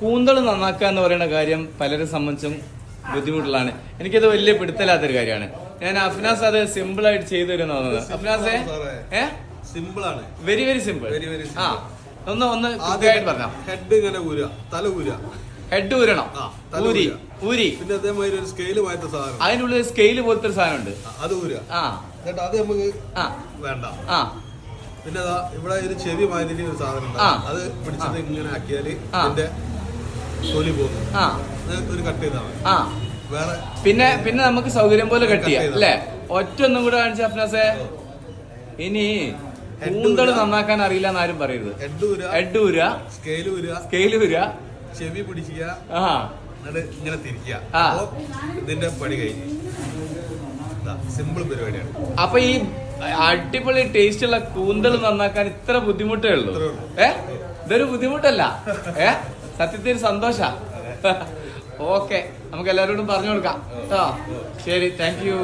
കൂന്തൾ നന്നാക്കുക എന്ന് പറയുന്ന കാര്യം പലരെ സംബന്ധിച്ചും ബുദ്ധിമുട്ടുള്ളതാണ്. എനിക്കത് വലിയ പിടുത്തലാത്തൊരു കാര്യമാണ്. ഞാൻ അഫ്നാസ് അത് സിമ്പിൾ ആയിട്ട് ചെയ്തു തരുന്ന തോന്നുന്നത്. അഫ്നാസേ സിമ്പിൾ ആണ്, വെരി വെരി സിമ്പിൾ. ആ ഒന്ന് പറഞ്ഞോ. ഹെഡ് ഇങ്ങനെ ഊരുക, തല ഊരുക, ഹെഡ് ഊരണം, ഊരി ഊരി പിന്നെ അതേമാതിരി ഒരു സ്കെയില് പോലത്തെ സാധനം, അതിനുള്ളിൽ സ്കെയില് പോലത്തെ ഒരു സാധനം ഉണ്ട്, അത് ഊരുക. ആ എന്നിട്ട് അത് നമുക്ക് വേണ്ട. ആ പിന്നെ ഇവിടെ ഒരു ചെവി മാതിരി ഒരു സാധനം ഉണ്ട്, അത് പിടിച്ചത് ഇങ്ങനെ ആക്കിയാല് അതിന്റെ തൊലി പോകും. ഒരു കട്ട് ചെയ്താൽ മതി. വേറെ പിന്നെ നമുക്ക് സൗകര്യം പോലെ കട്ട് ചെയ്യാം അല്ലേ? ഒറ്റ ഒന്നും കൂടെ കാണിച്ച അഫ്നാസേ. ഇനി കൂന്തൾ നന്നാക്കാൻ അറിയില്ല എന്നാരും പറയരുത്. ഹെഡ് ഊരുക, സ്കെയില് ഊരുക, ചെവി പിടിക്കുക, ഇങ്ങനെ തിരിക്കുക. ഇതിന്റെ പണി കഴിഞ്ഞു. സിമ്പിൾ പരിപാടിയാണ്. അപ്പൊ ഈ അടിപൊളി ടേസ്റ്റ് ഉള്ള കൂന്തൾ നന്നാക്കാൻ ഇത്ര ബുദ്ധിമുട്ടേ ഉള്ളൂ. ഇതൊരു ബുദ്ധിമുട്ടല്ല. സത്യത്തിൽ സന്തോഷ. ഓക്കെ, നമുക്ക് എല്ലാവരോടും പറഞ്ഞു കൊടുക്കാം. ശരി, താങ്ക് യു.